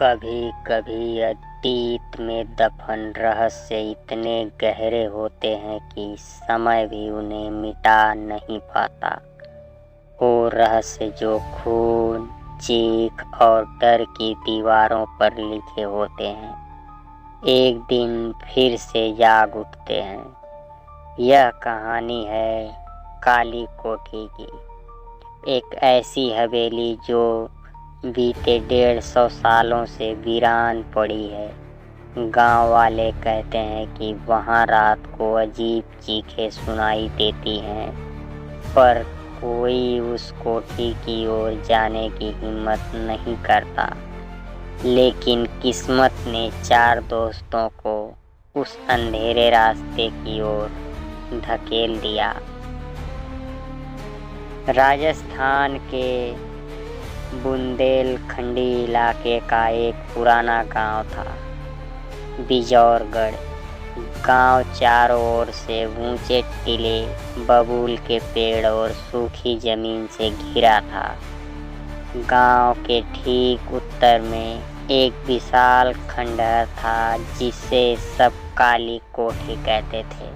कभी कभी अतीत में दफन रहस्य इतने गहरे होते हैं कि समय भी उन्हें मिटा नहीं पाता। वो रहस्य जो खून, चीख और डर की दीवारों पर लिखे होते हैं, एक दिन फिर से जाग उठते हैं। यह कहानी है काली कोठी की, एक ऐसी हवेली जो बीते 150 सालों से वीरान पड़ी है। गांव वाले कहते हैं कि वहां रात को अजीब चीखें सुनाई देती हैं, पर कोई उस कोठी की ओर जाने की हिम्मत नहीं करता। लेकिन किस्मत ने 4 दोस्तों को उस अंधेरे रास्ते की ओर धकेल दिया। राजस्थान के बुंदेलखंडी इलाके का एक पुराना गांव था, बिजौरगढ़। गांव चारों ओर से ऊंचे टीले, बबूल के पेड़ और सूखी जमीन से घिरा था। गांव के ठीक उत्तर में एक विशाल खंडहर था जिसे सब काली कोठी कहते थे।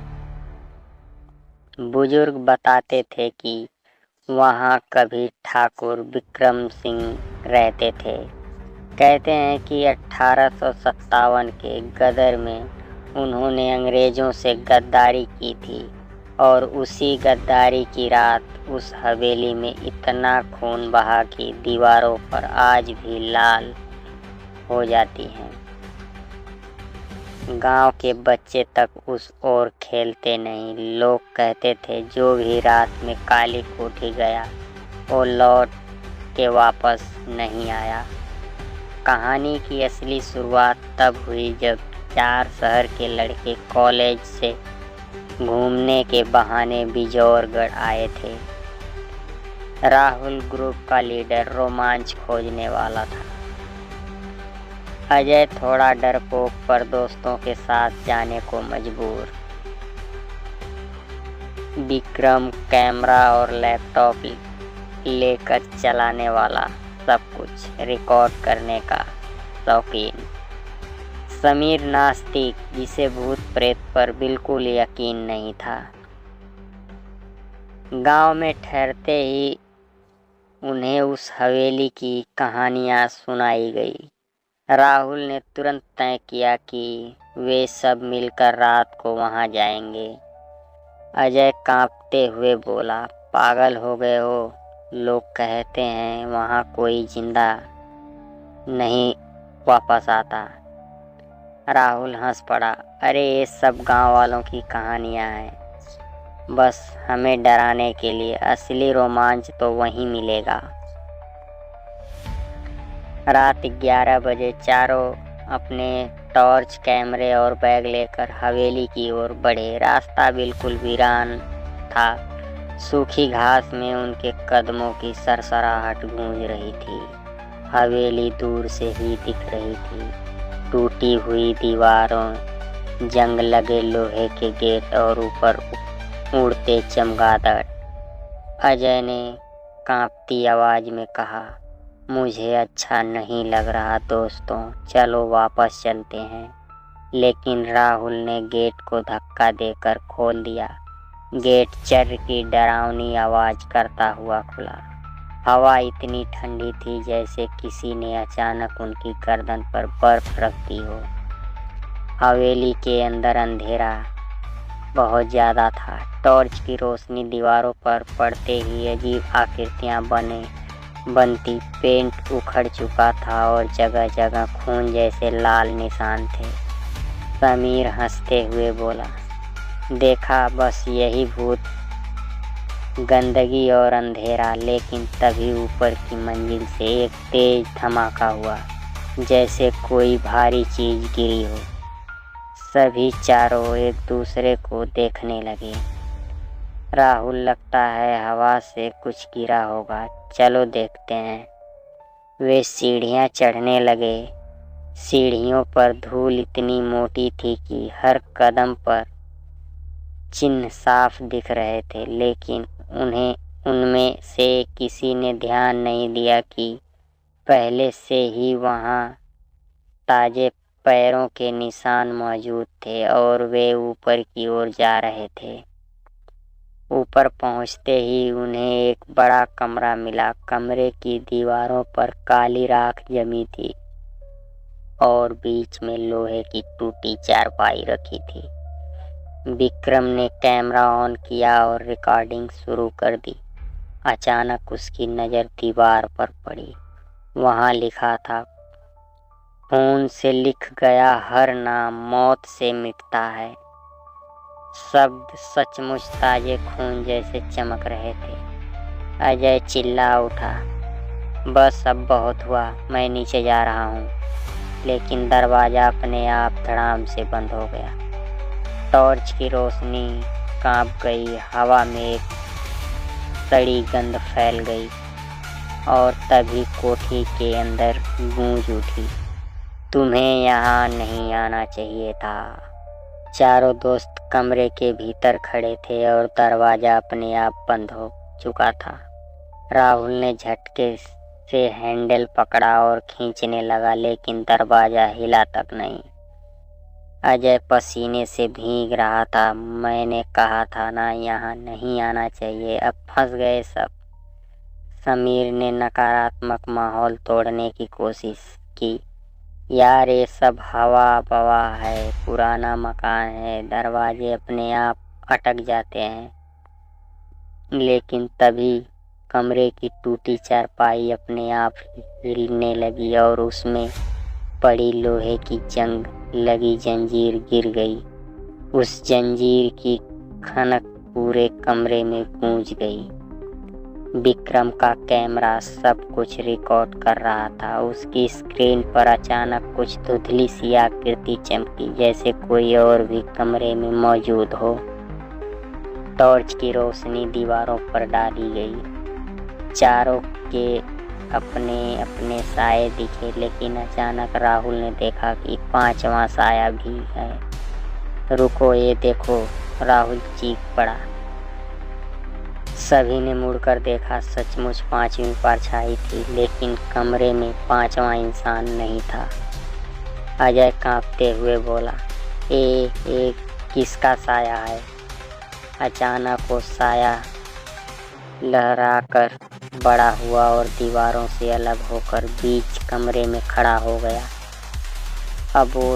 बुजुर्ग बताते थे कि वहाँ कभी ठाकुर विक्रम सिंह रहते थे। कहते हैं कि 1857 के गदर में उन्होंने अंग्रेज़ों से गद्दारी की थी और उसी गद्दारी की रात उस हवेली में इतना खून बहा कि दीवारों पर आज भी लाल हो जाती हैं। गांव के बच्चे तक उस ओर खेलते नहीं। लोग कहते थे जो भी रात में काली कोठी गया वो लौट के वापस नहीं आया। कहानी की असली शुरुआत तब हुई जब 4 शहर के लड़के कॉलेज से घूमने के बहाने बिजौरगढ़ आए थे। राहुल ग्रुप का लीडर रोमांच खोजने वाला था। अजय थोड़ा डरपोक पर दोस्तों के साथ जाने को मजबूर। विक्रम कैमरा और लैपटॉप लेकर चलाने वाला, सब कुछ रिकॉर्ड करने का शौकीन। समीर नास्तिक, जिसे भूत प्रेत पर बिल्कुल यकीन नहीं था। गांव में ठहरते ही उन्हें उस हवेली की कहानियां सुनाई गई। राहुल ने तुरंत तय किया कि वे सब मिलकर रात को वहां जाएंगे। अजय कांपते हुए बोला, पागल हो गए हो? लोग कहते हैं वहां कोई जिंदा नहीं वापस आता। राहुल हंस पड़ा, अरे ये सब गांव वालों की कहानियां हैं, बस हमें डराने के लिए। असली रोमांच तो वहीं मिलेगा। रात 11 बजे चारों अपने टॉर्च, कैमरे और बैग लेकर हवेली की ओर बढ़े। रास्ता बिल्कुल वीरान था। सूखी घास में उनके कदमों की सरसराहट गूंज रही थी। हवेली दूर से ही दिख रही थी, टूटी हुई दीवारों, जंग लगे लोहे के गेट और ऊपर उड़ते चमगादड़। अजय ने कांपती आवाज में कहा, मुझे अच्छा नहीं लग रहा दोस्तों, चलो वापस चलते हैं। लेकिन राहुल ने गेट को धक्का देकर खोल दिया। गेट चर्र की डरावनी आवाज करता हुआ खुला। हवा इतनी ठंडी थी जैसे किसी ने अचानक उनकी गर्दन पर बर्फ रख दी हो। हवेली के अंदर अंधेरा बहुत ज़्यादा था। टॉर्च की रोशनी दीवारों पर पड़ते ही अजीब आकृतियाँ बनती। पेंट उखड़ चुका था और जगह जगह खून जैसे लाल निशान थे। समीर हंसते हुए बोला, देखा, बस यही भूत, गंदगी और अंधेरा। लेकिन तभी ऊपर की मंजिल से एक तेज धमाका हुआ, जैसे कोई भारी चीज गिरी हो। सभी चारों एक दूसरे को देखने लगे। राहुल, लगता है हवा से कुछ गिरा होगा, चलो देखते हैं। वे सीढ़ियां चढ़ने लगे। सीढ़ियों पर धूल इतनी मोटी थी कि हर कदम पर चिन्ह साफ दिख रहे थे, लेकिन उनमें से किसी ने ध्यान नहीं दिया कि पहले से ही वहां ताजे पैरों के निशान मौजूद थे और वे ऊपर की ओर जा रहे थे। ऊपर पहुंचते ही उन्हें एक बड़ा कमरा मिला। कमरे की दीवारों पर काली राख जमी थी और बीच में लोहे की टूटी चारपाई रखी थी। विक्रम ने कैमरा ऑन किया और रिकॉर्डिंग शुरू कर दी। अचानक उसकी नज़र दीवार पर पड़ी। वहां लिखा था, खून से लिख गया हर नाम मौत से मिटता है। शब्द सचमुच ताजे खून जैसे चमक रहे थे। अजय चिल्ला उठा, बस अब बहुत हुआ, मैं नीचे जा रहा हूँ। लेकिन दरवाजा अपने आप धड़ाम से बंद हो गया। टॉर्च की रोशनी कांप गई। हवा में एक सड़ी गंध फैल गई और तभी कोठी के अंदर गूंज उठी, तुम्हें यहाँ नहीं आना चाहिए था। चारों दोस्त कमरे के भीतर खड़े थे और दरवाजा अपने आप बंद हो चुका था। राहुल ने झटके से हैंडल पकड़ा और खींचने लगा, लेकिन दरवाजा हिला तक नहीं। अजय पसीने से भीग रहा था। मैंने कहा था ना, यहाँ नहीं आना चाहिए, अब फंस गए सब। समीर ने नकारात्मक माहौल तोड़ने की कोशिश की। यार ये सब हवा बवा है, पुराना मकान है, दरवाजे अपने आप अटक जाते हैं। लेकिन तभी कमरे की टूटी चारपाई अपने आप हिलने लगी और उसमें पड़ी लोहे की जंग लगी जंजीर गिर गई। उस जंजीर की खनक पूरे कमरे में गूंज गई। विक्रम का कैमरा सब कुछ रिकॉर्ड कर रहा था। उसकी स्क्रीन पर अचानक कुछ धुंधली सी आकृति चमकी, जैसे कोई और भी कमरे में मौजूद हो। टॉर्च की रोशनी दीवारों पर डाली गई। चारों के अपने अपने साए दिखे, लेकिन अचानक राहुल ने देखा कि पांचवा साया भी है। रुको, ये देखो, राहुल चीख पड़ा। सभी ने मुड़कर देखा। सचमुच पांचवी परछाई थी, लेकिन कमरे में पांचवा इंसान नहीं था। अजय कांपते हुए बोला, ए किसका साया है? अचानक वो साया लहराकर बड़ा हुआ और दीवारों से अलग होकर बीच कमरे में खड़ा हो गया। अब वो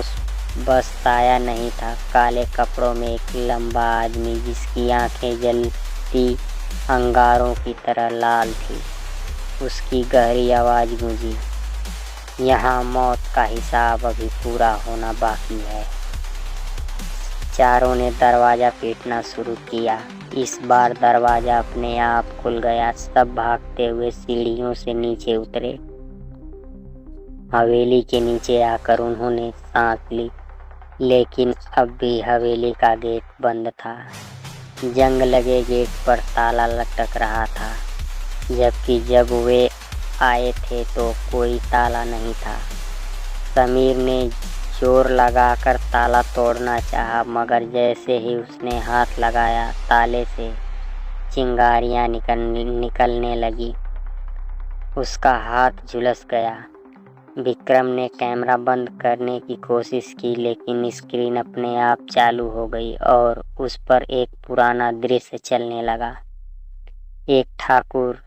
बस साया नहीं था, काले कपड़ों में एक लंबा आदमी जिसकी आंखें जलती अंगारों की तरह लाल थी। उसकी गहरी आवाज गूंजी, यहाँ मौत का हिसाब अभी पूरा होना बाकी है। चारों ने दरवाजा पीटना शुरू किया। इस बार दरवाजा अपने आप खुल गया। सब भागते हुए सीढ़ियों से नीचे उतरे। हवेली के नीचे आकर उन्होंने सांस ली, लेकिन अब भी हवेली का गेट बंद था। जंग लगे गेट पर ताला लटक रहा था, जबकि जब वे आए थे तो कोई ताला नहीं था। समीर ने जोर लगाकर ताला तोड़ना चाहा, मगर जैसे ही उसने हाथ लगाया, ताले से चिंगारियां निकलने लगी। उसका हाथ झुलस गया। विक्रम ने कैमरा बंद करने की कोशिश की, लेकिन स्क्रीन अपने आप चालू हो गई और उस पर एक पुराना दृश्य चलने लगा। एक ठाकुर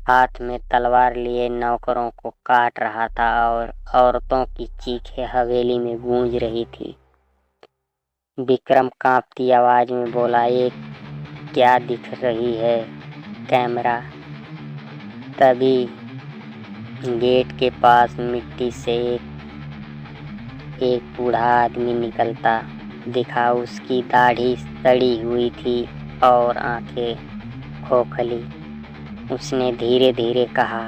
हाथ में तलवार लिए नौकरों को काट रहा था और औरतों की चीखें हवेली में गूंज रही थी। विक्रम कांपती आवाज में बोला, ये क्या दिख रही है कैमरा? तभी गेट के पास मिट्टी से एक बूढ़ा आदमी निकलता दिखा। उसकी दाढ़ी सड़ी हुई थी और आंखें खोखली। उसने धीरे धीरे कहा,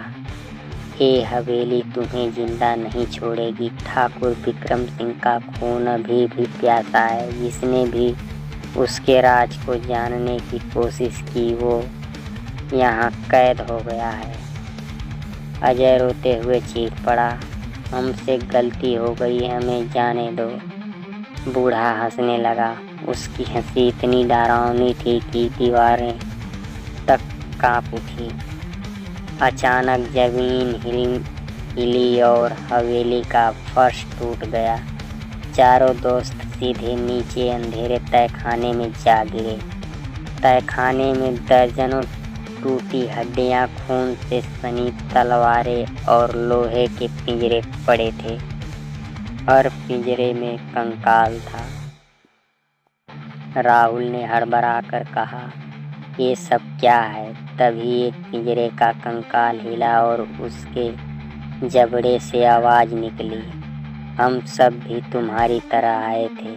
ये हवेली तुम्हें जिंदा नहीं छोड़ेगी। ठाकुर विक्रम सिंह का खून अभी भी प्यासा है। जिसने भी उसके राज को जानने की कोशिश की, वो यहाँ कैद हो गया है। अजय रोते हुए चीख पड़ा, हमसे गलती हो गई, हमें जाने दो। बूढ़ा हंसने लगा। उसकी हंसी इतनी डरावनी थी कि दीवारें तक कांप उठी। अचानक जमीन हिली और हवेली का फर्श टूट गया। चारों दोस्त सीधे नीचे अंधेरे तहखाने में जा गिरे। तहखाने में दर्जनों टूटी हड्डियां, खून से सनी तलवारें और लोहे के पिंजरे पड़े थे। हर पिंजरे में कंकाल था। राहुल ने हड़बड़ाकर कहा, ये सब क्या है? तभी एक पिंजरे का कंकाल हिला और उसके जबड़े से आवाज निकली, हम सब भी तुम्हारी तरह आए थे,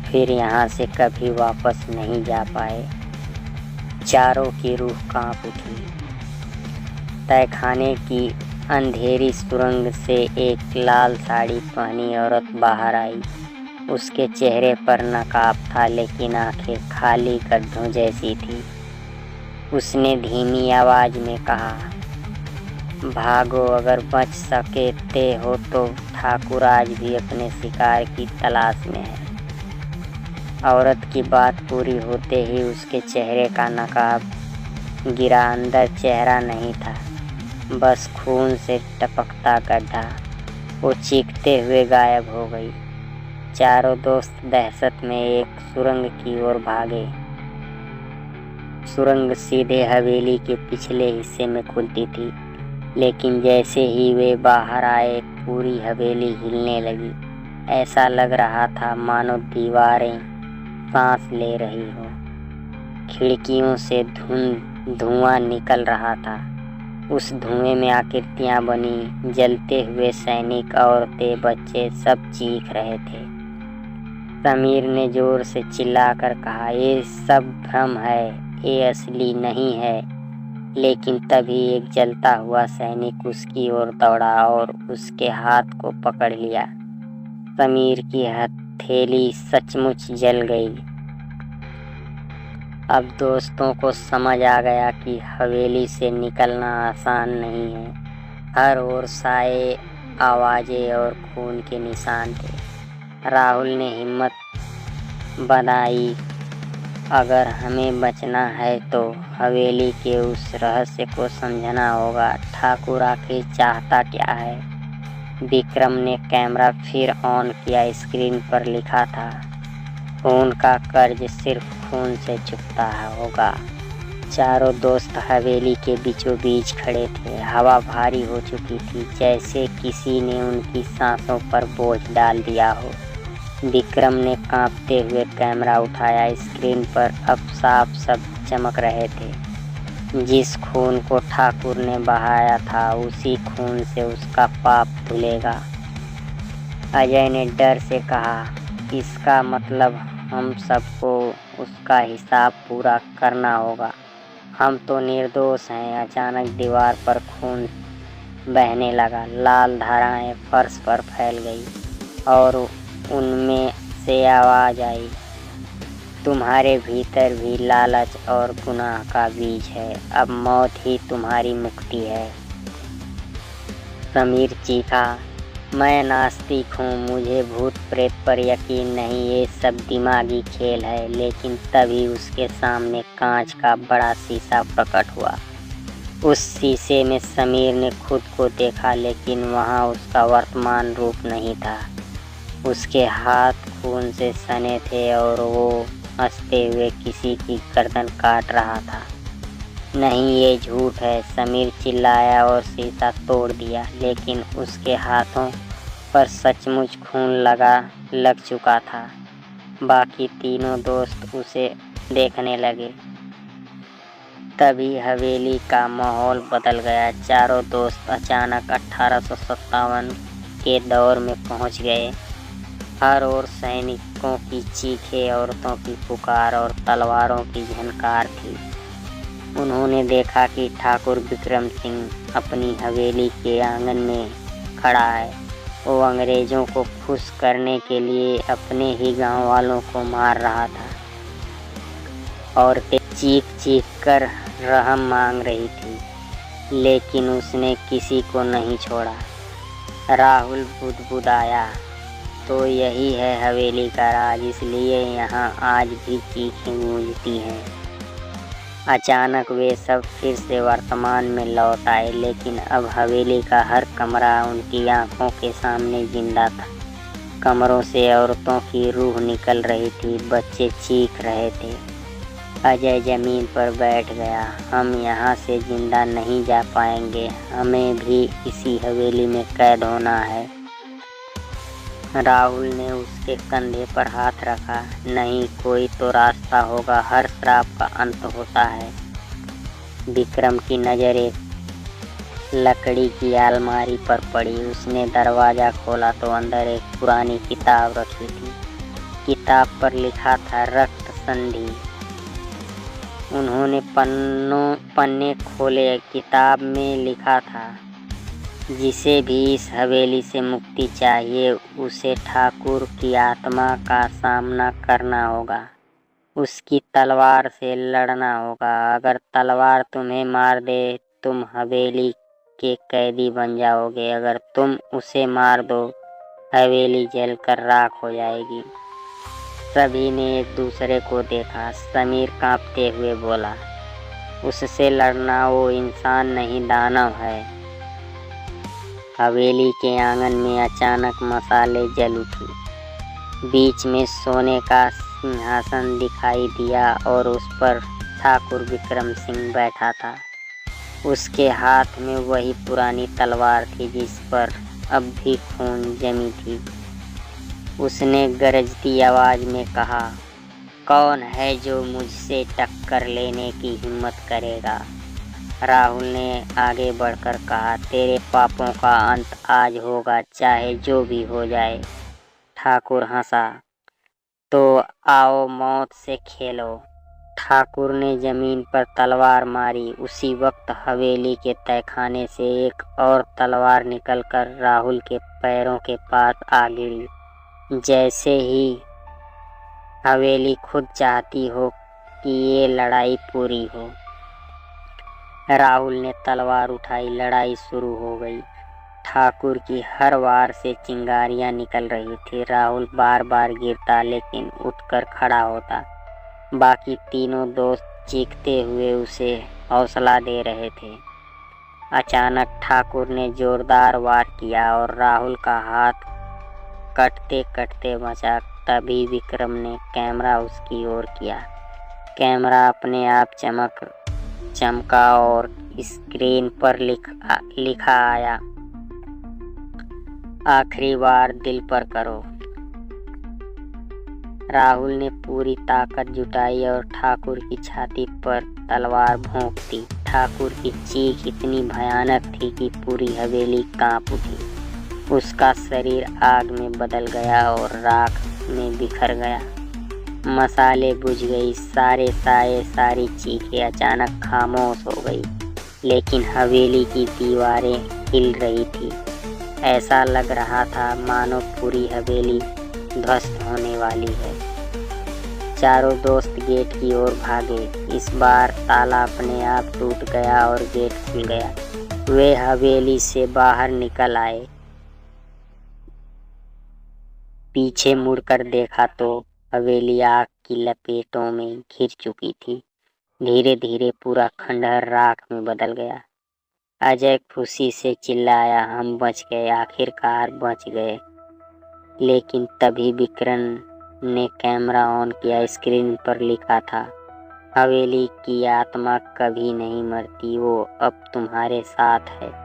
फिर यहाँ से कभी वापस नहीं जा पाए। चारों की रूह कांप उठी। तहखाने की अंधेरी सुरंग से एक लाल साड़ी पहनी औरत बाहर आई। उसके चेहरे पर नकाब था, लेकिन आंखें खाली गड्ढों जैसी थी। उसने धीमी आवाज में कहा, भागो, अगर बच सकते हो तो ठाकुर आज भी अपने शिकार की तलाश में है। औरत की बात पूरी होते ही उसके चेहरे का नकाब गिरा। अंदर चेहरा नहीं था, बस खून से टपकता गड्ढा। वो चीखते हुए गायब हो गई। चारों दोस्त दहशत में एक सुरंग की ओर भागे। सुरंग सीधे हवेली के पिछले हिस्से में खुलती थी, लेकिन जैसे ही वे बाहर आए पूरी हवेली हिलने लगी। ऐसा लग रहा था मानो दीवारें सांस ले रही हो। खिड़कियों से धुआं निकल रहा था। उस धुएं में आकृतियां बनी, जलते हुए सैनिक, औरतें, बच्चे सब चीख रहे थे। समीर ने जोर से चिल्लाकर कहा, ये सब भ्रम है, ये असली नहीं है। लेकिन तभी एक जलता हुआ सैनिक उसकी ओर दौड़ा और उसके हाथ को पकड़ लिया। समीर की हथेली सचमुच जल गई। अब दोस्तों को समझ आ गया कि हवेली से निकलना आसान नहीं है। हर ओर साए, आवाजें और खून के निशान थे। राहुल ने हिम्मत बनाई, अगर हमें बचना है तो हवेली के उस रहस्य को समझना होगा। ठाकुर आखिर चाहता क्या है? विक्रम ने कैमरा फिर ऑन किया। स्क्रीन पर लिखा था, खून का कर्ज सिर्फ खून से चुकता होगा। चारों दोस्त हवेली के बीचों बीच खड़े थे। हवा भारी हो चुकी थी, जैसे किसी ने उनकी सांसों पर बोझ डाल दिया हो। विक्रम ने कांपते हुए कैमरा उठाया। स्क्रीन पर अब साफ शब्द चमक रहे थे, जिस खून को ठाकुर ने बहाया था उसी खून से उसका पाप धुलेगा। अजय ने डर से कहा, इसका मतलब हम सबको उसका हिसाब पूरा करना होगा। हम तो निर्दोष हैं। अचानक दीवार पर खून बहने लगा। लाल धाराएं फर्श पर फैल गई और उनमें से आवाज आई, तुम्हारे भीतर भी लालच और गुनाह का बीज है। अब मौत ही तुम्हारी मुक्ति है। समीर चीखा, मैं नास्तिक हूँ, मुझे भूत प्रेत पर यकीन नहीं, ये सब दिमागी खेल है। लेकिन तभी उसके सामने कांच का बड़ा शीशा प्रकट हुआ। उस शीशे में समीर ने खुद को देखा, लेकिन वहाँ उसका वर्तमान रूप नहीं था। उसके हाथ खून से सने थे और वो हंसते हुए किसी की गर्दन काट रहा था। नहीं, ये झूठ है, समीर चिल्लाया और शीशा तोड़ दिया। लेकिन उसके हाथों पर सचमुच खून लग चुका था। बाकी तीनों दोस्त उसे देखने लगे। तभी हवेली का माहौल बदल गया। चारों दोस्त अचानक 1857 के दौर में पहुंच गए। हर ओर सैनिकों की चीखें, औरतों की पुकार और तलवारों की झनकार थी। उन्होंने देखा कि ठाकुर विक्रम सिंह अपनी हवेली के आंगन में खड़ा है। वो अंग्रेजों को खुश करने के लिए अपने ही गांव वालों को मार रहा था। औरतें चीख चीख कर रहम मांग रही थी, लेकिन उसने किसी को नहीं छोड़ा। राहुल बुदबुदाया, तो यही है हवेली का राज, इसलिए यहाँ आज भी चीखें गूंजती हैं। अचानक वे सब फिर से वर्तमान में लौट आए, लेकिन अब हवेली का हर कमरा उनकी आंखों के सामने जिंदा था। कमरों से औरतों की रूह निकल रही थी, बच्चे चीख रहे थे। अजय जमीन पर बैठ गया। हम यहाँ से जिंदा नहीं जा पाएंगे, हमें भी इसी हवेली में कैद होना है। राहुल ने उसके कंधे पर हाथ रखा। नहीं, कोई तो रास्ता होगा, हर श्राप का अंत होता है। विक्रम की नजर एक लकड़ी की अलमारी पर पड़ी। उसने दरवाजा खोला तो अंदर एक पुरानी किताब रखी थी। किताब पर लिखा था रक्त संधि। उन्होंने पन्ने खोले। किताब में लिखा था, जिसे भी इस हवेली से मुक्ति चाहिए उसे ठाकुर की आत्मा का सामना करना होगा, उसकी तलवार से लड़ना होगा। अगर तलवार तुम्हें मार दे तुम हवेली के कैदी बन जाओगे, अगर तुम उसे मार दो हवेली जलकर राख हो जाएगी। सभी ने एक दूसरे को देखा। समीर कांपते हुए बोला, उससे लड़ना, वो इंसान नहीं दानव है। हवेली के आंगन में अचानक मसाले जल उठी। बीच में सोने का सिंहासन दिखाई दिया और उस पर ठाकुर विक्रम सिंह बैठा था। उसके हाथ में वही पुरानी तलवार थी जिस पर अब भी खून जमी थी। उसने गरजती आवाज में कहा, कौन है जो मुझसे टक्कर लेने की हिम्मत करेगा? राहुल ने आगे बढ़कर कहा, तेरे पापों का अंत आज होगा, चाहे जो भी हो जाए। ठाकुर हंसा, तो आओ मौत से खेलो। ठाकुर ने जमीन पर तलवार मारी। उसी वक्त हवेली के तहखाने से एक और तलवार निकलकर राहुल के पैरों के पास आ गिरी। जैसे ही हवेली खुद चाहती हो कि ये लड़ाई पूरी हो। राहुल ने तलवार उठाई। लड़ाई शुरू हो गई। ठाकुर की हर वार से चिंगारियां निकल रही थी। राहुल बार बार गिरता लेकिन उठकर खड़ा होता। बाकी तीनों दोस्त चीखते हुए उसे हौसला दे रहे थे। अचानक ठाकुर ने जोरदार वार किया और राहुल का हाथ कटते कटते बचा। तभी विक्रम ने कैमरा उसकी ओर किया। कैमरा अपने आप चमका और स्क्रीन पर लिखा आया, आखिरी बार दिल पर करो। राहुल ने पूरी ताकत जुटाई और ठाकुर की छाती पर तलवार भोंक दी। ठाकुर की चीख इतनी भयानक थी कि पूरी हवेली कांप उठी। उसका शरीर आग में बदल गया और राख में बिखर गया। मसाले बुझ गई। सारे साए, सारी चीखें अचानक खामोश हो गई। लेकिन हवेली की दीवारें हिल रही थी। ऐसा लग रहा था मानो पूरी हवेली ध्वस्त होने वाली है। चारों दोस्त गेट की ओर भागे। इस बार ताला अपने आप टूट गया और गेट खुल गया। वे हवेली से बाहर निकल आए। पीछे मुड़कर देखा तो हवेली आग की लपेटों में घिर चुकी थी। धीरे धीरे पूरा खंडहर राख में बदल गया। अजय खुशी से चिल्लाया, हम बच गए, आखिरकार बच गए। लेकिन तभी विक्रम ने कैमरा ऑन किया। स्क्रीन पर लिखा था, हवेली की आत्मा कभी नहीं मरती, वो अब तुम्हारे साथ है।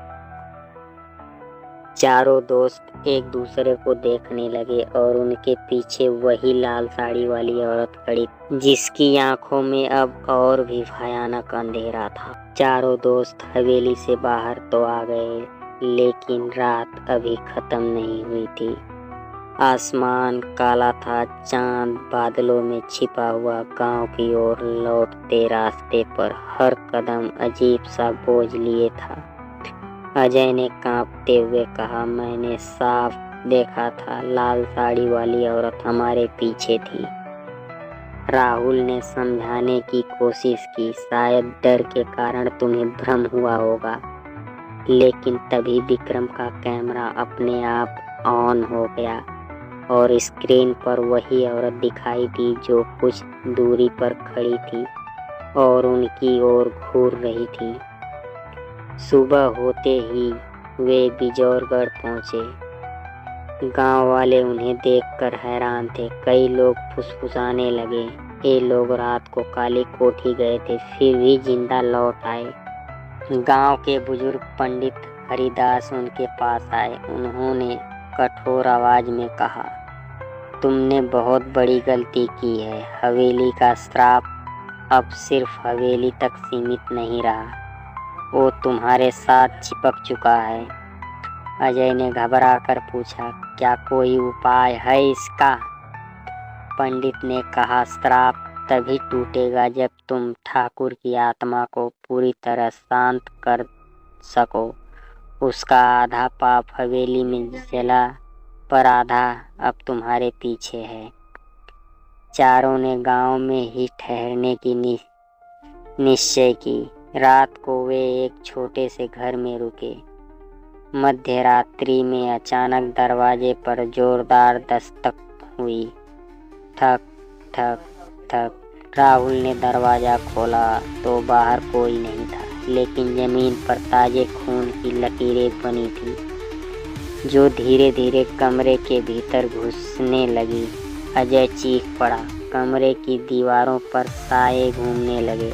चारों दोस्त एक दूसरे को देखने लगे और उनके पीछे वही लाल साड़ी वाली औरत खड़ी, जिसकी आंखों में अब और भी भयानक अंधेरा था। चारों दोस्त हवेली से बाहर तो आ गए, लेकिन रात अभी खत्म नहीं हुई थी। आसमान काला था। चांद बादलों में छिपा हुआ गांव की ओर लौटते रास्ते पर हर कदम अजीब सा बोझ लिए था। अजय ने कांपते हुए कहा, मैंने साफ देखा था, लाल साड़ी वाली औरत हमारे पीछे थी। राहुल ने समझाने की कोशिश की, शायद डर के कारण तुम्हें भ्रम हुआ होगा। लेकिन तभी विक्रम का कैमरा अपने आप ऑन हो गया और स्क्रीन पर वही औरत दिखाई दी जो कुछ दूरी पर खड़ी थी। और उनकी ओर घूर रही थी। सुबह होते ही वे बिजौरगढ़ पहुंचे। गांव वाले उन्हें देखकर हैरान थे। कई लोग फुसफुसाने लगे, ये लोग रात को काली कोठी गए थे, फिर भी जिंदा लौट आए। गांव के बुजुर्ग पंडित हरिदास उनके पास आए। उन्होंने कठोर आवाज में कहा, तुमने बहुत बड़ी गलती की है। हवेली का श्राप अब सिर्फ हवेली तक सीमित नहीं रहा, वो तुम्हारे साथ चिपक चुका है। अजय ने घबराकर पूछा, क्या कोई उपाय है इसका? पंडित ने कहा, श्राप तभी टूटेगा जब तुम ठाकुर की आत्मा को पूरी तरह शांत कर सको। उसका आधा पाप हवेली में जला, पर आधा अब तुम्हारे पीछे है। चारों ने गांव में ही ठहरने की निश्चय की। रात को वे एक छोटे से घर में रुके। मध्य रात्रि में अचानक दरवाजे पर जोरदार दस्तक हुई। ठक ठक ठक। राहुल ने दरवाजा खोला तो बाहर कोई नहीं था, लेकिन जमीन पर ताजे खून की लकीरें बनी थी, जो धीरे धीरे कमरे के भीतर घुसने लगी। अजय चीख पड़ा। कमरे की दीवारों पर साए घूमने लगे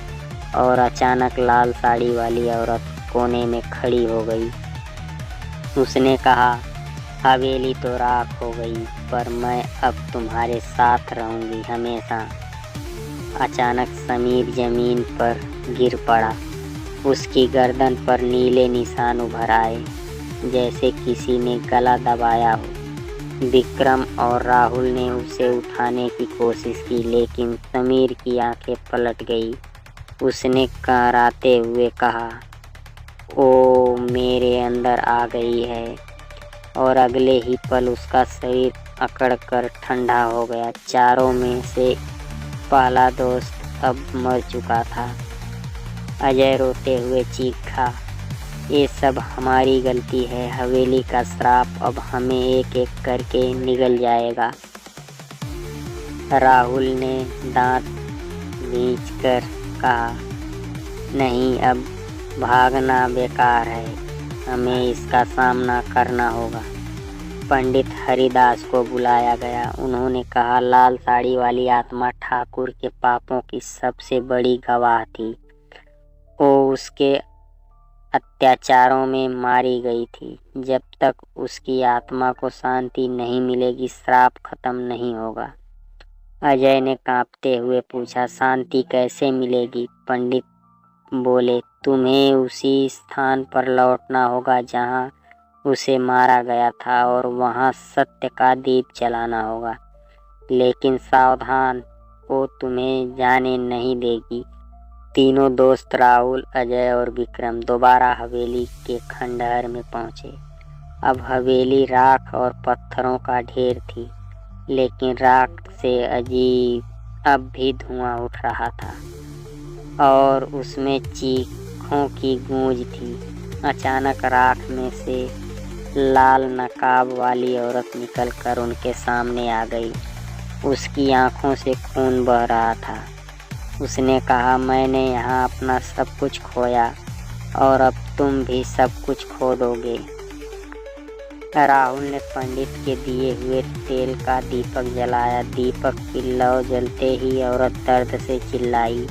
और अचानक लाल साड़ी वाली औरत कोने में खड़ी हो गई। उसने कहा, हवेली तो राख हो गई, पर मैं अब तुम्हारे साथ रहूंगी हमेशा। अचानक समीर जमीन पर गिर पड़ा। उसकी गर्दन पर नीले निशान उभर आए, जैसे किसी ने गला दबाया हो। विक्रम और राहुल ने उसे उठाने की कोशिश की, लेकिन समीर की आंखें पलट गई। उसने कराते हुए कहा, ओ मेरे अंदर आ गई है, और अगले ही पल उसका शरीर अकड़कर ठंडा हो गया। चारों में से पहला दोस्त अब मर चुका था। अजय रोते हुए चीखा, ये सब हमारी गलती है। हवेली का श्राप अब हमें एक एक करके निगल जाएगा। राहुल ने दांत भींचकर कहा, नहीं, अब भागना बेकार है, हमें इसका सामना करना होगा। पंडित हरिदास को बुलाया गया। उन्होंने कहा, लाल साड़ी वाली आत्मा ठाकुर के पापों की सबसे बड़ी गवाह थी। वो उसके अत्याचारों में मारी गई थी। जब तक उसकी आत्मा को शांति नहीं मिलेगी, श्राप खत्म नहीं होगा। अजय ने कांपते हुए पूछा, शांति कैसे मिलेगी? पंडित बोले, तुम्हें उसी स्थान पर लौटना होगा जहां उसे मारा गया था, और वहां सत्य का दीप जलाना होगा। लेकिन सावधान, वो तुम्हें जाने नहीं देगी। तीनों दोस्त राहुल, अजय और विक्रम दोबारा हवेली के खंडहर में पहुंचे। अब हवेली राख और पत्थरों का ढेर थी, लेकिन राख से अजीब अब भी धुआं उठ रहा था, और उसमें चीखों की गूंज थी। अचानक राख में से लाल नकाब वाली औरत निकलकर उनके सामने आ गई। उसकी आंखों से खून बह रहा था। उसने कहा, मैंने यहाँ अपना सब कुछ खोया, और अब तुम भी सब कुछ खो दोगे। राहुल ने पंडित के दिए हुए तेल का दीपक जलाया। दीपक की लौ जलते ही औरत दर्द से चिल्लाई।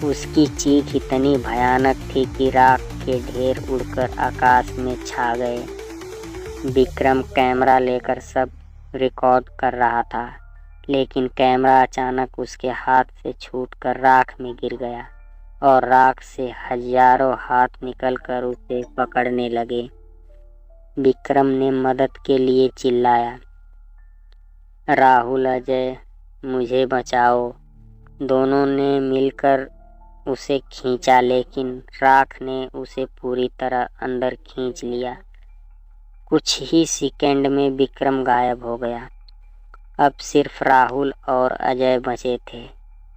उसकी चीख इतनी भयानक थी कि राख के ढेर उड़कर आकाश में छा गए। विक्रम कैमरा लेकर सब रिकॉर्ड कर रहा था, लेकिन कैमरा अचानक उसके हाथ से छूटकर राख में गिर गया, और राख से हजारों हाथ निकलकर उसे पकड़ने लगे। विक्रम ने मदद के लिए चिल्लाया, राहुल, अजय, मुझे बचाओ। दोनों ने मिलकर उसे खींचा, लेकिन राख ने उसे पूरी तरह अंदर खींच लिया। कुछ ही सेकंड में विक्रम गायब हो गया। अब सिर्फ राहुल और अजय बचे थे।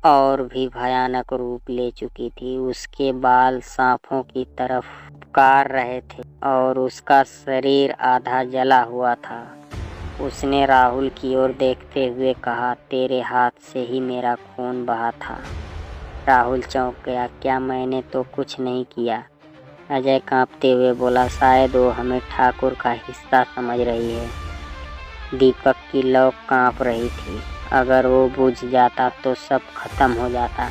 और भी भयानक रूप ले चुकी थी। उसके बाल सांपों की तरफ पुकार रहे थे, और उसका शरीर आधा जला हुआ था। उसने राहुल की ओर देखते हुए कहा, तेरे हाथ से ही मेरा खून बहा था। राहुल चौंक गया। क्या मैंने तो कुछ नहीं किया। अजय कांपते हुए बोला, शायद वो हमें ठाकुर का हिस्सा समझ रही है। दीपक की लौ कांप रही थी। अगर वो बुझ जाता तो सब खत्म हो जाता।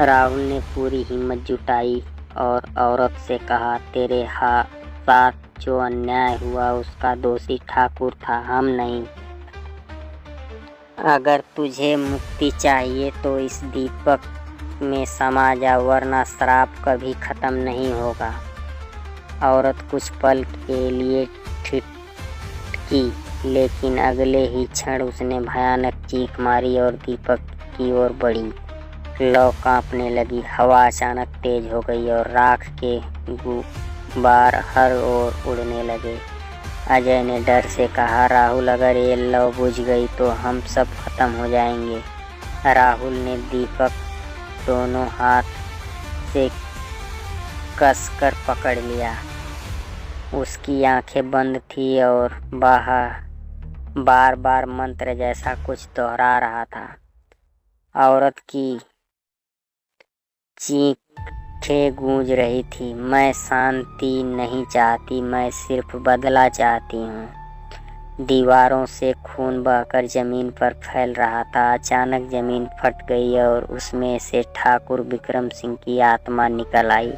राहुल ने पूरी हिम्मत जुटाई और औरत से कहा, तेरे साथ जो अन्याय हुआ उसका दोषी ठाकुर था, हम नहीं। अगर तुझे मुक्ति चाहिए तो इस दीपक में समा जा, वरना श्राप कभी खत्म नहीं होगा। औरत कुछ पल के लिए ठिठकी, लेकिन अगले ही क्षण उसने भयानक चीख मारी और दीपक की ओर बढ़ी। लौ कांपने लगी। हवा अचानक तेज हो गई और राख के गुब्बार हर ओर उड़ने लगे। अजय ने डर से कहा, राहुल, अगर ये लौ बुझ गई तो हम सब खत्म हो जाएंगे। राहुल ने दीपक दोनों हाथ से कसकर पकड़ लिया। उसकी आंखें बंद थी और बार बार मंत्र जैसा कुछ दोहरा रहा था। औरत की चीखें गूंज रही थी, मैं शांति नहीं चाहती, मैं सिर्फ बदला चाहती हूँ। दीवारों से खून बहकर जमीन पर फैल रहा था। अचानक जमीन फट गई और उसमें से ठाकुर विक्रम सिंह की आत्मा निकल आई।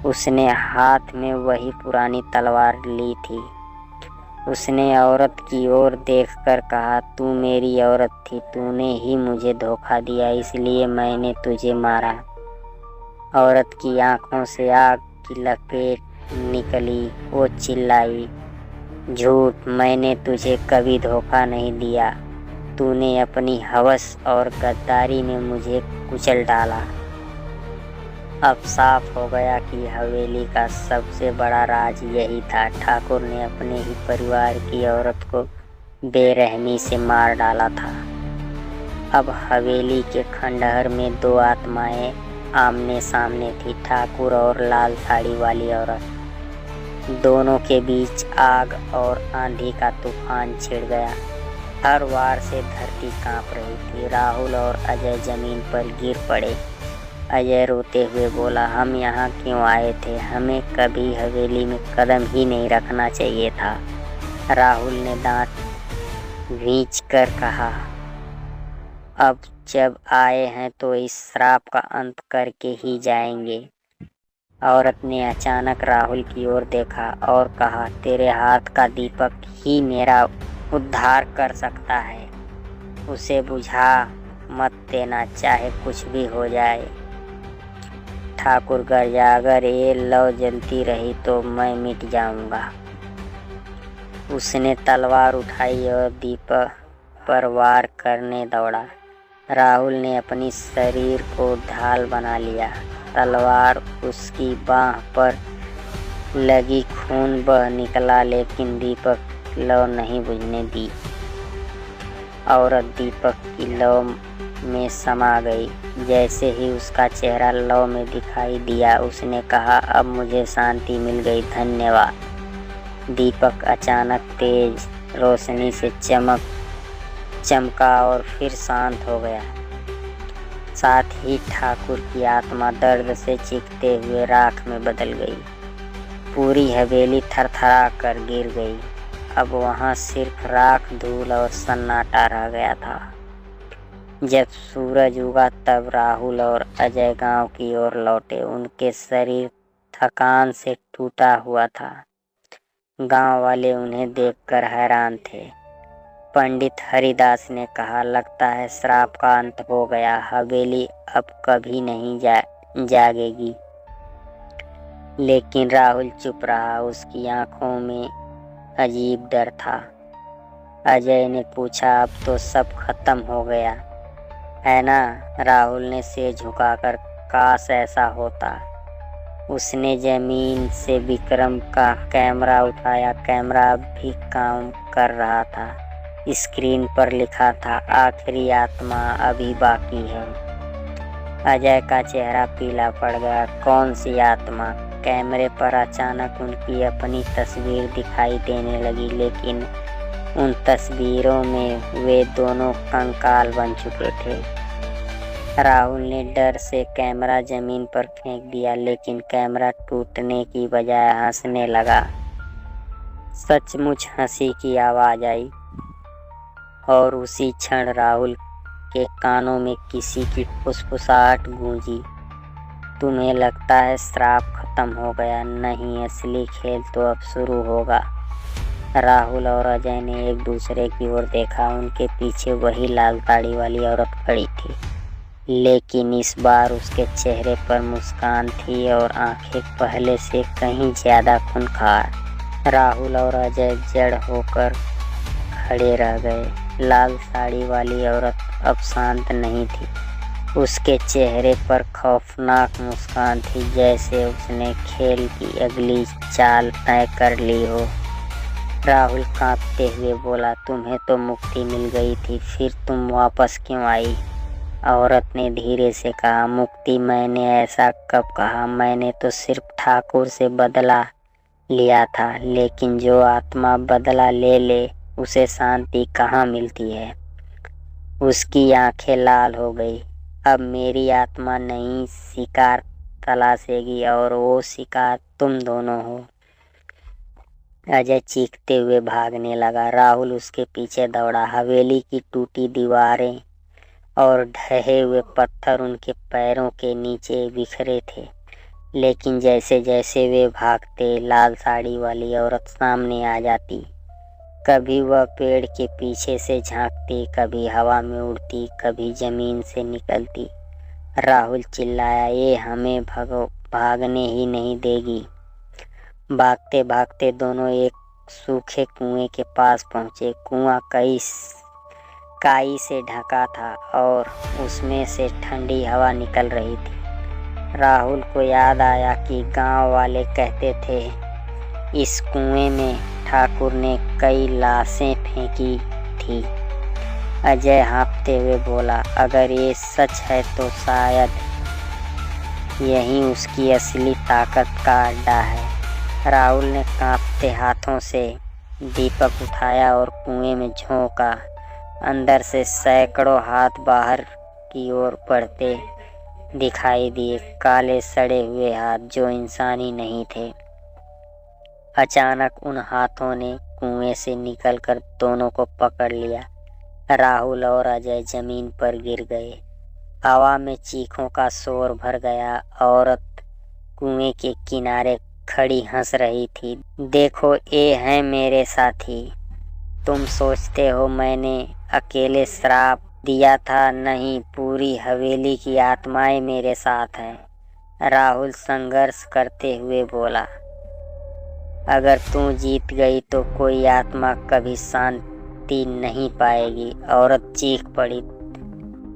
उसने हाथ में वही पुरानी तलवार ली थी। उसने औरत की ओर देखकर कहा, तू मेरी औरत थी, तूने ही मुझे धोखा दिया, इसलिए मैंने तुझे मारा। औरत की आंखों से आग की लपेट निकली। वो चिल्लाई, झूठ, मैंने तुझे कभी धोखा नहीं दिया। तूने अपनी हवस और गद्दारी में मुझे कुचल डाला। अब साफ हो गया कि हवेली का सबसे बड़ा राज यही था। ठाकुर ने अपने ही परिवार की औरत को बेरहमी से मार डाला था। अब हवेली के खंडहर में दो आत्माएं आमने सामने थी, ठाकुर और लाल साड़ी वाली औरत। दोनों के बीच आग और आंधी का तूफान छिड़ गया। हर वार से धरती कांप रही थी। राहुल और अजय जमीन पर गिर पड़े। अजय रोते हुए बोला, हम यहाँ क्यों आए थे? हमें कभी हवेली में कदम ही नहीं रखना चाहिए था। राहुल ने दांत भींच कर कहा, अब जब आए हैं तो इस श्राप का अंत करके ही जाएंगे। औरत ने अचानक राहुल की ओर देखा और कहा, तेरे हाथ का दीपक ही मेरा उद्धार कर सकता है। उसे बुझा मत देना, चाहे कुछ भी हो जाए। ठाकुर गर्जा, अगर ये लौ जलती रही तो मैं मिट जाऊंगा। उसने तलवार उठाई और दीपक पर वार करने दौड़ा। राहुल ने अपनी शरीर को ढाल बना लिया। तलवार उसकी बाह पर लगी, खून बह निकला, लेकिन दीपक लौ नहीं बुझने दी। औरत दीपक की लौ में समा गई। जैसे ही उसका चेहरा लौ में दिखाई दिया, उसने कहा, अब मुझे शांति मिल गई, धन्यवाद। दीपक अचानक तेज रोशनी से चमका और फिर शांत हो गया। साथ ही ठाकुर की आत्मा दर्द से चीखते हुए राख में बदल गई। पूरी हवेली थरथरा कर गिर गई। अब वहां सिर्फ राख, धूल और सन्नाटा रह गया था। जब सूरज उगा तब राहुल और अजय गांव की ओर लौटे। उनके शरीर थकान से टूटा हुआ था। गांव वाले उन्हें देखकर हैरान थे। पंडित हरिदास ने कहा, लगता है श्राप का अंत हो गया, हवेली अब कभी नहीं जागेगी। लेकिन राहुल चुप रहा। उसकी आंखों में अजीब डर था। अजय ने पूछा, अब तो सब खत्म हो गया है ना? राहुल ने सिर झुकाकर, काश ऐसा होता। उसने जमीन से विक्रम का कैमरा उठाया। कैमरा अब भी काम कर रहा था। स्क्रीन पर लिखा था, आखिरी आत्मा अभी बाकी है। अजय का चेहरा पीला पड़ गया। कौन सी आत्मा? कैमरे पर अचानक उनकी अपनी तस्वीर दिखाई देने लगी, लेकिन उन तस्वीरों में वे दोनों कंकाल बन चुके थे। राहुल ने डर से कैमरा जमीन पर फेंक दिया, लेकिन कैमरा टूटने की बजाय हंसने लगा। सचमुच हंसी की आवाज आई और उसी क्षण राहुल के कानों में किसी की फुसफुसाहट गूंजी। तुम्हें लगता है श्राप खत्म हो गया? नहीं, असली खेल तो अब शुरू होगा। राहुल और अजय ने एक दूसरे की ओर देखा। उनके पीछे वही लाल साड़ी वाली औरत खड़ी थी, लेकिन इस बार उसके चेहरे पर मुस्कान थी और आंखें पहले से कहीं ज्यादा खूंखार। राहुल और अजय जड़ होकर खड़े रह गए। लाल साड़ी वाली औरत अब शांत नहीं थी। उसके चेहरे पर खौफनाक मुस्कान थी, जैसे उसने खेल की अगली चाल तय कर ली हो। राहुल कांपते हुए बोला, तुम्हें तो मुक्ति मिल गई थी, फिर तुम वापस क्यों आई? औरत ने धीरे से कहा, मुक्ति? मैंने ऐसा कब कहा? मैंने तो सिर्फ ठाकुर से बदला लिया था, लेकिन जो आत्मा बदला ले ले उसे शांति कहाँ मिलती है? उसकी आंखें लाल हो गई। अब मेरी आत्मा नई शिकार तलाशेगी और वो शिकार तुम दोनों हो। अजय चीखते हुए भागने लगा। राहुल उसके पीछे दौड़ा। हवेली की टूटी दीवारें और ढहे हुए पत्थर उनके पैरों के नीचे बिखरे थे, लेकिन जैसे जैसे वे भागते, लाल साड़ी वाली औरत सामने आ जाती। कभी वह पेड़ के पीछे से झांकती, कभी हवा में उड़ती, कभी जमीन से निकलती। राहुल चिल्लाया, ये हमें भागने ही नहीं देगी। भागते भागते दोनों एक सूखे कुएं के पास पहुंचे। कुआं काई से ढका था और उसमें से ठंडी हवा निकल रही थी। राहुल को याद आया कि गांव वाले कहते थे इस कुएं में ठाकुर ने कई लाशें फेंकी थी। अजय हाँफते हुए बोला, अगर ये सच है तो शायद यही उसकी असली ताकत का अड्डा है। राहुल ने कांपते हाथों से दीपक उठाया और कुएं में झोंका। अंदर से सैकड़ों हाथ बाहर की ओर बढ़ते दिखाई दिए, काले सड़े हुए हाथ जो इंसानी नहीं थे। अचानक उन हाथों ने कुएं से निकलकर दोनों को पकड़ लिया। राहुल और अजय जमीन पर गिर गए। हवा में चीखों का शोर भर गया। औरत कुएं के किनारे खड़ी हंस रही थी। देखो, ये हैं मेरे साथी। तुम सोचते हो मैंने अकेले श्राप दिया था? नहीं, पूरी हवेली की आत्माएं मेरे साथ हैं। राहुल संघर्ष करते हुए बोला, अगर तू जीत गई तो कोई आत्मा कभी शांति नहीं पाएगी। औरत चीख पड़ी,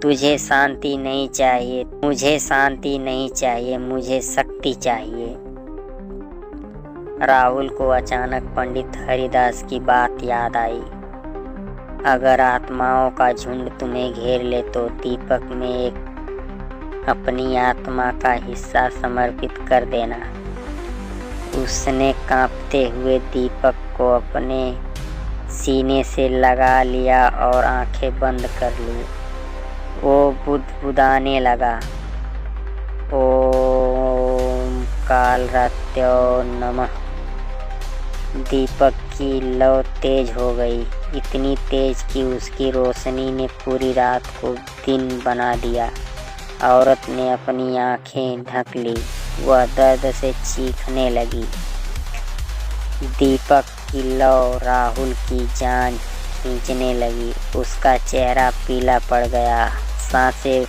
तुझे शांति नहीं चाहिए, मुझे शांति नहीं चाहिए, मुझे शक्ति चाहिए। राहुल को अचानक पंडित हरिदास की बात याद आई, अगर आत्माओं का झुंड तुम्हें घेर ले तो दीपक में एक अपनी आत्मा का हिस्सा समर्पित कर देना। उसने कांपते हुए दीपक को अपने सीने से लगा लिया और आंखें बंद कर ली। वो बुदबुदाने लगा, ओम कालरात्यो नमः। दीपक की लौ तेज हो गई, इतनी तेज कि उसकी रोशनी ने पूरी रात को दिन बना दिया। औरत ने अपनी आंखें ढक ली। वह दर्द से चीखने लगी। दीपक की लौ राहुल की जान खींचने लगी। उसका चेहरा पीला पड़ गया, सांसें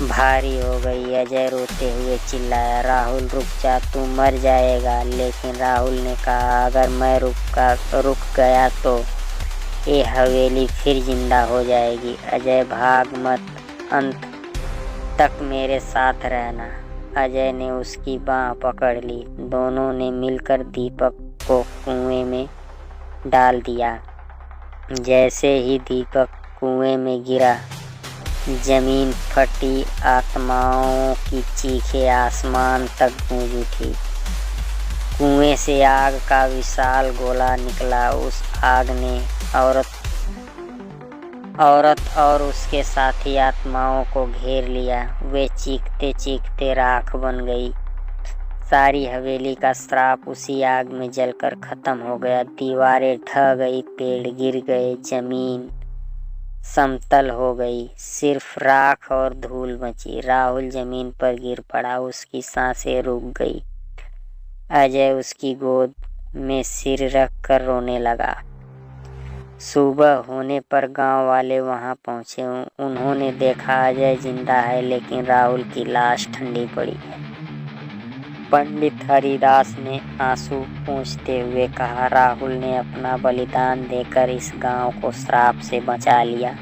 भारी हो गई। अजय रोते हुए चिल्लाया, राहुल रुक जा, तू मर जाएगा। लेकिन राहुल ने कहा, अगर मैं रुक गया तो ये हवेली फिर जिंदा हो जाएगी। अजय भाग मत, अंत तक मेरे साथ रहना। अजय ने उसकी बाँह पकड़ ली। दोनों ने मिलकर दीपक को कुएं में डाल दिया। जैसे ही दीपक कुएं में गिरा, जमीन फटी। आत्माओं की चीखें आसमान तक गूंज उठी। कुएं से आग का विशाल गोला निकला। उस आग ने औरत औरत और उसके साथी आत्माओं को घेर लिया। वे चीखते चीखते राख बन गई। सारी हवेली का श्राप उसी आग में जलकर खत्म हो गया। दीवारें ढह गई, पेड़ गिर गए, जमीन समतल हो गई, सिर्फ राख और धूल बची। राहुल जमीन पर गिर पड़ा, उसकी सांसें रुक गई। अजय उसकी गोद में सिर रख कर रोने लगा। सुबह होने पर गांव वाले वहां पहुंचे। उन्होंने देखा अजय जिंदा है, लेकिन राहुल की लाश ठंडी पड़ी है। पंडित हरिदास ने आंसू पोंछते हुए कहा, राहुल ने अपना बलिदान देकर इस गांव को श्राप से बचा लिया।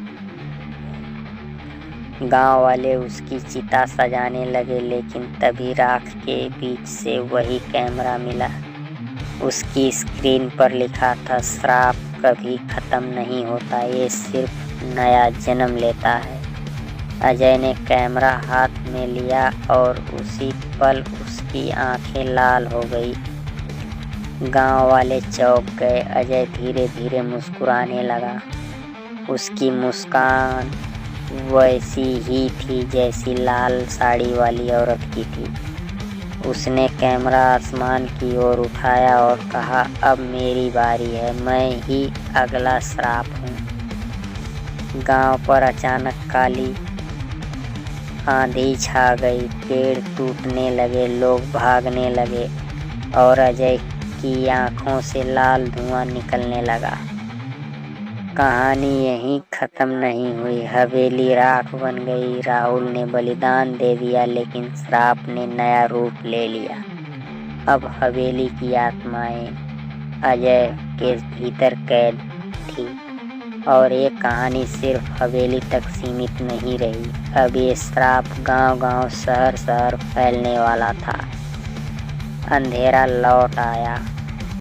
गांव वाले उसकी चिता सजाने लगे, लेकिन तभी राख के बीच से वही कैमरा मिला। उसकी स्क्रीन पर लिखा था, श्राप कभी खत्म नहीं होता, ये सिर्फ नया जन्म लेता है। अजय ने कैमरा हाथ में लिया और उसी पल उसकी आंखें लाल हो गई। गांव वाले चौंक गए। अजय धीरे धीरे मुस्कुराने लगा। उसकी मुस्कान वैसी ही थी जैसी लाल साड़ी वाली औरत की थी। उसने कैमरा आसमान की ओर उठाया और कहा, अब मेरी बारी है, मैं ही अगला श्राप हूँ। गांव पर अचानक काली आंधी छा गई। पेड़ टूटने लगे, लोग भागने लगे और अजय की आंखों से लाल धुआं निकलने लगा। कहानी यहीं खत्म नहीं हुई। हवेली राख बन गई। राहुल ने बलिदान दे दिया, लेकिन श्राप ने नया रूप ले लिया। अब हवेली की आत्माएं अजय के भीतर कैद थी और ये कहानी सिर्फ हवेली तक सीमित नहीं रही। अब ये श्राप गांव-गांव, शहर-शहर फैलने वाला था। अंधेरा लौट आया।